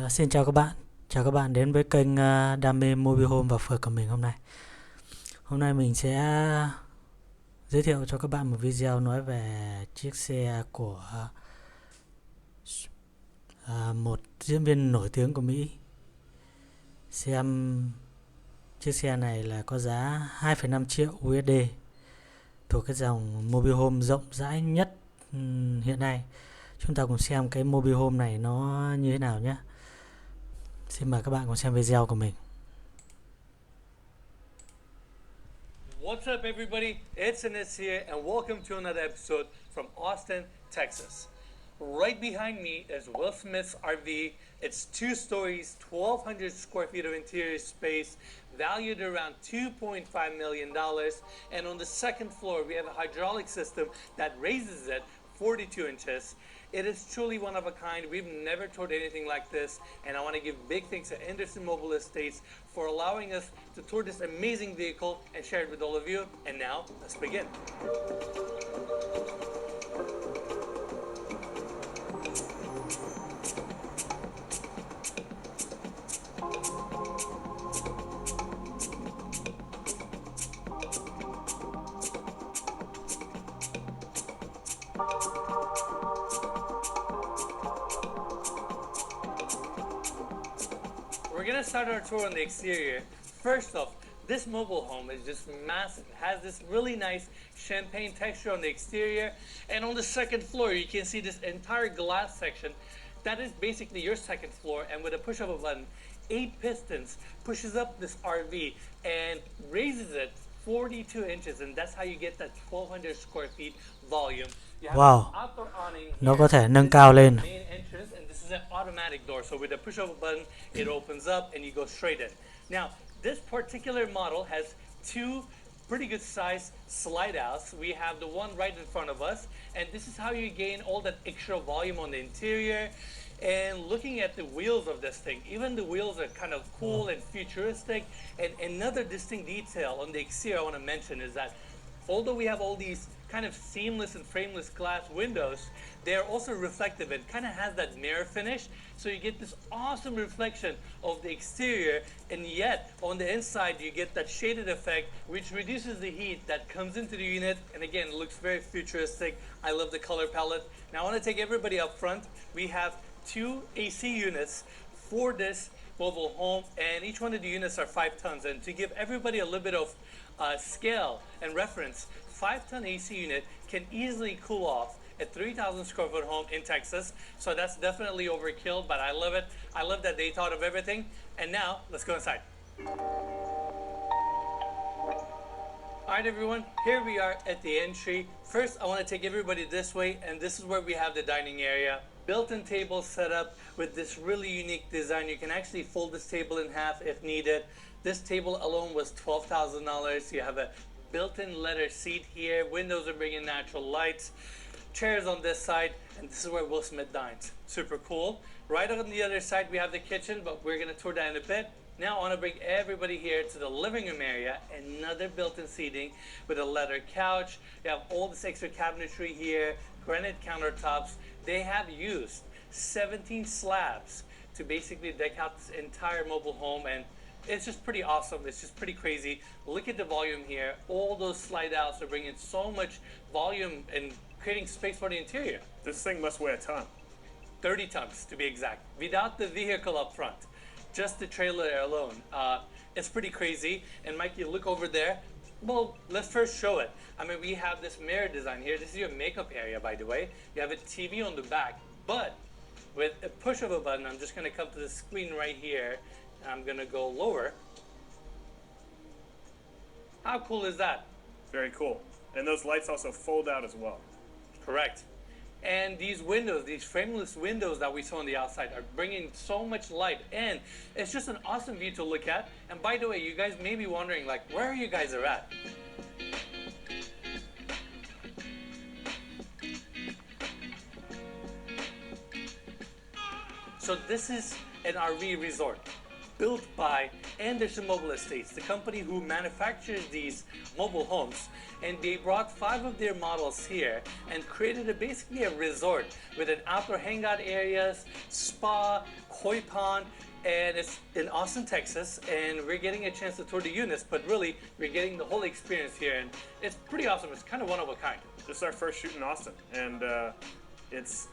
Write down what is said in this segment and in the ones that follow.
Xin chào các bạn đến với kênh Đam mê Mobile Home và phượt của mình hôm nay. Hôm nay mình sẽ giới thiệu cho các bạn một video nói về chiếc xe của một diễn viên nổi tiếng của Mỹ. Xem chiếc xe này là có giá 2,5 triệu USD, thuộc cái dòng Mobile Home rộng rãi nhất hiện nay. Chúng ta cùng xem cái Mobile Home này nó như thế nào nhé. Xin mời các bạn cùng xem video của mình. What's up, everybody? It's Enes here, and welcome to another episode from Austin, Texas. Right behind me is Will Smith's RV. It's 2 stories, 1,200 square feet of interior space, valued around $2.5 million. And on the second floor, we have a hydraulic system that raises it 42 inches. It is truly one of a kind. We've never toured anything like this, and I want to give big thanks to Anderson Mobile Estates for allowing us to tour this amazing vehicle and share it with all of you. And now, let's begin. We're gonna start our tour on the exterior. First off, this mobile home is just massive. It has this really nice champagne texture on the exterior. And on the second floor, you can see this entire glass section. That is basically your second floor. And with a push of a button, 8 pistons pushes up this RV and raises it 42 inches. And that's how you get that 1,200 square feet volume. Wow, nó có thể nâng cao lên. Main entrance, and this is an automatic door, so with a push of a button it opens up and you go straight in. Now this particular model has 2 pretty good size slide outs. We have the one right in front of us, and this is how you gain all that extra volume on the interior. And looking at the wheels of this thing, even the wheels are kind of cool and futuristic. And another distinct detail on the exterior I want to mention is that although we have all these kind of seamless and frameless glass windows, they are also reflective and kind of has that mirror finish, so you get this awesome reflection of the exterior, and yet on the inside you get that shaded effect which reduces the heat that comes into the unit. And again, it looks very futuristic. I love the color palette. Now I want to take everybody up front. We have 2 AC units for this mobile home, and each one of the units are 5 tons. And to give everybody a little bit of scale and reference, 5-ton AC unit can easily cool off a 3,000 square foot home in Texas. So that's definitely overkill, but I love it. I love that they thought of everything. And now let's go inside. All right, everyone, here we are at the entry. First, I want to take everybody this way, and this is where we have the dining area. Built-in table set up with this really unique design. You can actually fold this table in half if needed. This table alone was $12,000. You have a built-in leather seat here. Windows are bringing natural lights. Chairs on this side, and this is where Will Smith dines. Super cool. Right on the other side, we have the kitchen, but we're going to tour that in a bit. Now I want to bring everybody here to the living room area. Another built-in seating with a leather couch. You have all this extra cabinetry here, granite countertops. They have used 17 slabs to basically deck out this entire mobile home, and it's just pretty awesome. It's just pretty crazy. Look at the volume here. All those slide outs are bringing so much volume and creating space for the interior. This thing must weigh a ton. 30 tons to be exact, without the vehicle up front. Just the trailer alone. It's pretty crazy. And Mikey, look over there. Well, let's first show it. I mean, we have this mirror design here. This is your makeup area, by the way. You have a TV on the back, but with a push of a button, I'm just gonna come to the screen right here. I'm gonna go lower. How cool is that? Very cool. And those lights also fold out as well. Correct. And these windows, these frameless windows that we saw on the outside are bringing so much light, and it's just an awesome view to look at. And by the way, you guys may be wondering, like, where are you guys are at? So this is an RV resort. built by Anderson Mobile Estates, the company who manufactures these mobile homes. And they brought 5 of their models here and created basically a resort with an outdoor hangout areas, spa, koi pond, and it's in Austin, Texas, and we're getting a chance to tour the units, but really we're getting the whole experience here, and it's pretty awesome. It's kind of one of a kind. This is our first shoot in Austin, and I guess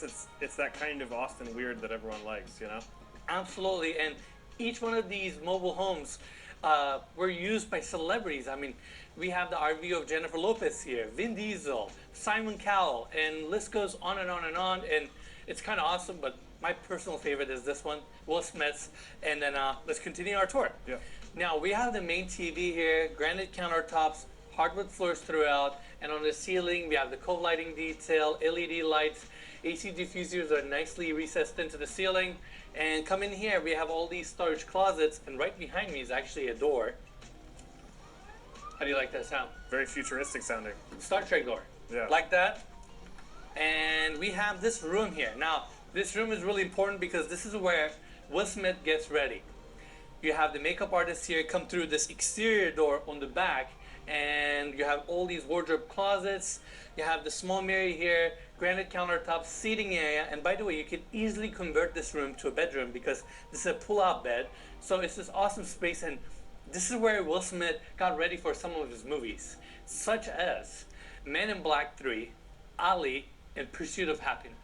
it's that kind of Austin weird that everyone likes, you know? Absolutely, and each one of these mobile homes were used by celebrities. I mean, we have the RV of Jennifer Lopez here, Vin Diesel, Simon Cowell, and list goes on and on and on, and it's kind of awesome, but my personal favorite is this one, Will Smith's, and then let's continue our tour. Yeah. Now, we have the main TV here, granite countertops, hardwood floors throughout, and on the ceiling, we have the cove lighting detail, LED lights, AC diffusers are nicely recessed into the ceiling, and come in here, we have all these storage closets, and right behind me is actually a door. How do you like that sound? Very futuristic sounding. Star Trek door. Yeah. Like that. And we have this room here. Now, this room is really important because this is where Will Smith gets ready. You have the makeup artist here come through this exterior door on the back, and you have all these wardrobe closets. You have the small mirror here, granite countertop, seating area, and by the way, you can easily convert this room to a bedroom because this is a pull-out bed. So it's this awesome space, and this is where Will Smith got ready for some of his movies, such as Men in Black 3, Ali, and Pursuit of Happiness.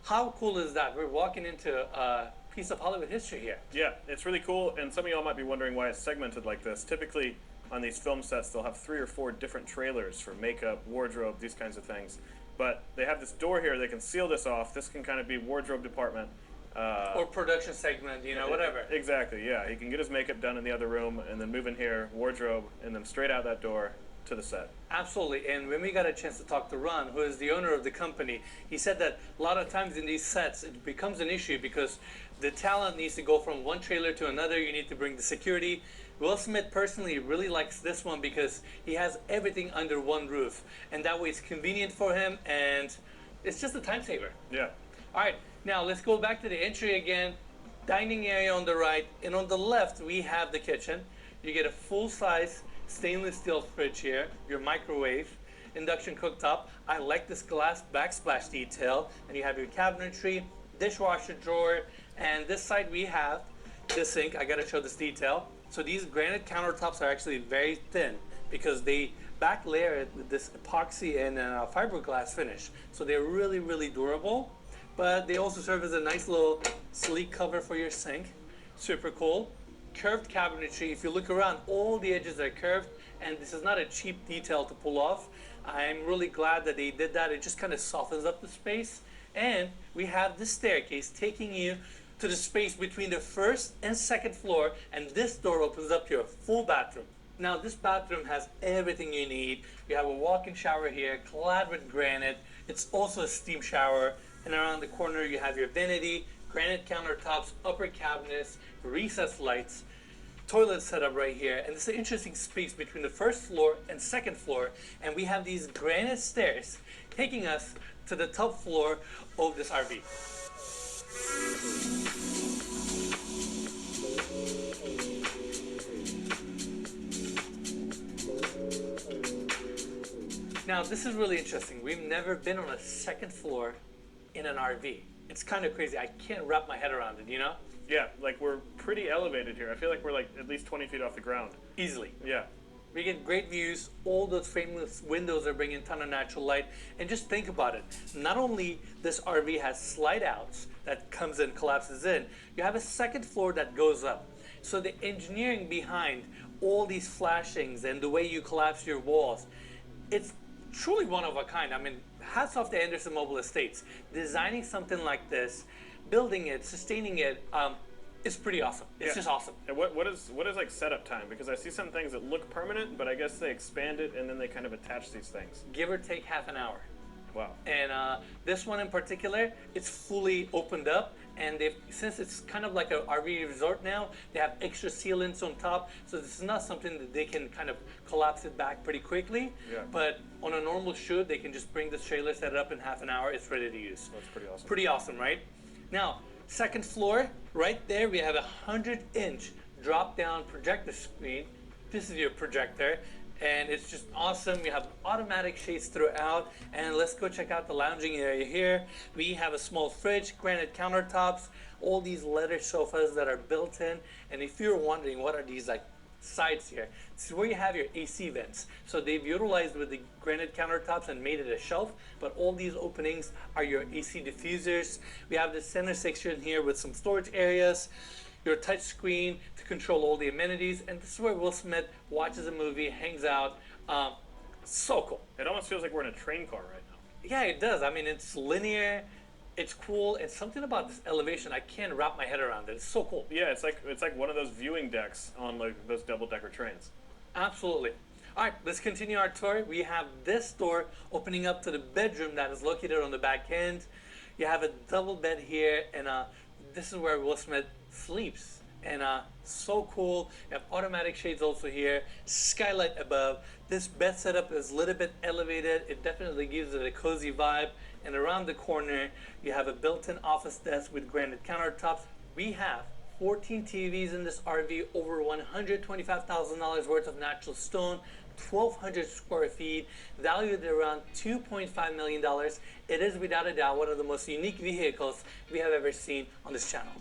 How cool is that? We're walking into a piece of Hollywood history here. Yeah, it's really cool, and some of y'all might be wondering why it's segmented like this. Typically, on these film sets, they'll have 3 or 4 different trailers for makeup, wardrobe, these kinds of things. But they have this door here, they can seal this off. This can kind of be wardrobe department. Or production segment, you know, whatever. Exactly, yeah. He can get his makeup done in the other room, and then move in here, wardrobe, and then straight out that door to the set. Absolutely, and when we got a chance to talk to Ron, who is the owner of the company, he said that a lot of times in these sets it becomes an issue because the talent needs to go from one trailer to another. You need to bring the security. Will Smith personally really likes this one because he has everything under one roof, and that way it's convenient for him, and it's just a time saver. Yeah. All right, now let's go back to the entry again. Dining area on the right, and on the left we have the kitchen. You get a full-size stainless steel fridge here, your microwave, induction cooktop. I like this glass backsplash detail, and you have your cabinetry, dishwasher drawer, and this side we have the sink. I gotta show this detail. So these granite countertops are actually very thin because they back layer it with this epoxy and fiberglass finish. So they're really, really durable, but they also serve as a nice little sleek cover for your sink. Super cool. Curved cabinetry. If you look around, all the edges are curved, and this is not a cheap detail to pull off. I'm really glad that they did that. It just kind of softens up the space. And we have this staircase taking you to the space between the first and second floor, and this door opens up to a full bathroom. Now this bathroom has everything you need. You have a walk-in shower here, clad with granite. It's also a steam shower, and around the corner you have your vanity, granite countertops, upper cabinets, recessed lights, toilet setup right here, and this is an interesting space between the first floor and second floor, and we have these granite stairs taking us to the top floor of this RV. Now this is really interesting. We've never been on a second floor in an RV. It's kind of crazy. I can't wrap my head around it, you know? Yeah, like we're pretty elevated here. I feel like we're like at least 20 feet off the ground. Easily. Yeah. We get great views. All those frameless windows are bringing a ton of natural light. And just think about it. Not only this RV has slide outs that comes and collapses in, you have a second floor that goes up. So the engineering behind all these flashings and the way you collapse your walls, it's truly one of a kind. I mean, hats off to Anderson Mobile Estates. Designing something like this, building it, sustaining it, it's pretty awesome. It's just awesome. And what is like setup time? Because I see some things that look permanent, but I guess they expand it and then they kind of attach these things. Give or take half an hour. Wow. And this one in particular, it's fully opened up, and since it's kind of like an RV resort now, they have extra sealants on top, so this is not something that they can kind of collapse it back pretty quickly. Yeah. But on a normal shoot, they can just bring this trailer, set it up in half an hour, it's ready to use. That's pretty awesome. Pretty awesome, right? Now, Second floor, right there, we have a 100-inch drop-down projector screen. This is your projector, and it's just awesome. We have automatic shades throughout, and let's go check out the lounging area here. We have a small fridge, granite countertops, all these leather sofas that are built in, and if you're wondering what are these like sides here, this is where you have your AC vents. So they've utilized with the granite countertops and made it a shelf, but all these openings are your AC diffusers. We have the center section here with some storage areas, your touch screen to control all the amenities, and this is where Will Smith watches a movie, hangs out. So cool. It almost feels like we're in a train car right now. Yeah, it does. I mean, it's linear, it's cool, and something about this elevation, I can't wrap my head around it. It's so cool. Yeah, it's like one of those viewing decks on like those double-decker trains. Absolutely. All right, let's continue our tour. We have this door opening up to the bedroom that is located on the back end. You have a double bed here, and this is where Will Smith sleeps. And so cool. You have automatic shades also here, skylight above. This bed setup is a little bit elevated. It definitely gives it a cozy vibe. And around the corner, you have a built-in office desk with granite countertops. We have 14 TVs in this RV, over $125,000 worth of natural stone, 1,200 square feet, valued at around $2.5 million. It is without a doubt one of the most unique vehicles we have ever seen on this channel.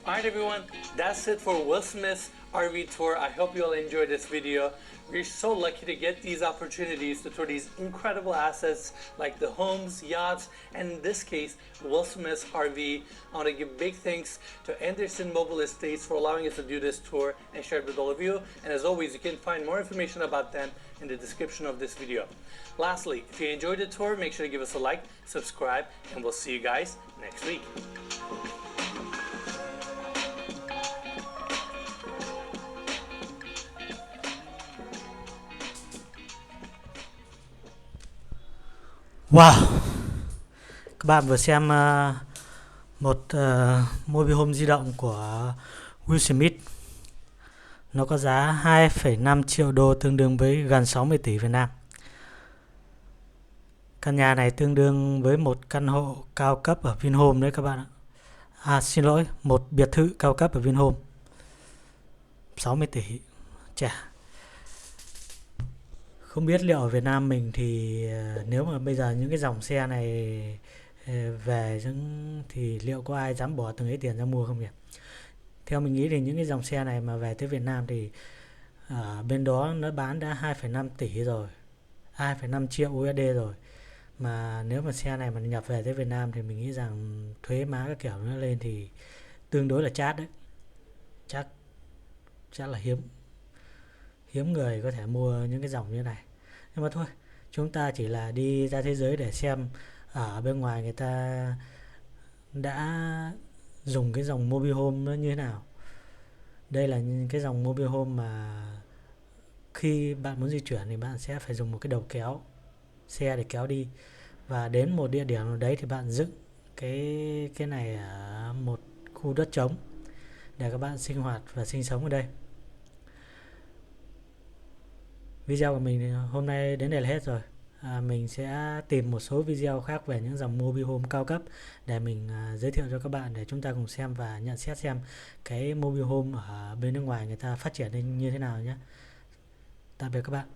Alright everyone, that's it for Will Smith's RV tour. I hope you all enjoyed this video. We're so lucky to get these opportunities to tour these incredible assets like the homes, yachts, and in this case, Will Smith's RV. I want to give big thanks to Anderson Mobile Estates for allowing us to do this tour and share it with all of you. And as always, you can find more information about them in the description of this video. Lastly, if you enjoyed the tour, make sure to give us a like, subscribe, and we'll see you guys next week. Wow, các bạn vừa xem một mobile home di động của Will Smith. Nó có giá 2,5 triệu đô, tương đương với gần 60 tỷ Việt Nam. Căn nhà này tương đương với một căn hộ cao cấp ở Vinhome đấy các bạn ạ. Xin lỗi, một biệt thự cao cấp ở Vinhome. 60 tỷ. Chà. Không biết liệu ở Việt Nam mình thì nếu mà bây giờ những cái dòng xe này về thì liệu có ai dám bỏ từng ấy tiền ra mua không nhỉ? Theo mình nghĩ thì những cái dòng xe này mà về tới Việt Nam thì ở bên đó nó bán đã 2,5 tỷ rồi, 2,5 triệu USD rồi. Mà nếu mà xe này mà nhập về tới Việt Nam thì mình nghĩ rằng thuế má các kiểu nó lên thì tương đối là chát đấy. Chắc là hiếm người có thể mua những cái dòng như này. Nhưng mà thôi, chúng ta chỉ là đi ra thế giới để xem ở bên ngoài người ta đã dùng cái dòng mobile home nó như thế nào. Đây là cái dòng mobile home mà khi bạn muốn di chuyển thì bạn sẽ phải dùng một cái đầu kéo xe để kéo đi, và đến một địa điểm nào đấy thì bạn dựng cái này ở một khu đất trống để các bạn sinh hoạt và sinh sống ở đây. Video của mình hôm nay đến đây là hết rồi. Mình sẽ tìm một số video khác về những dòng mobile home cao cấp để mình giới thiệu cho các bạn, để chúng ta cùng xem và nhận xét xem cái mobile home ở bên nước ngoài người ta phát triển lên như thế nào nhé. Tạm biệt các bạn.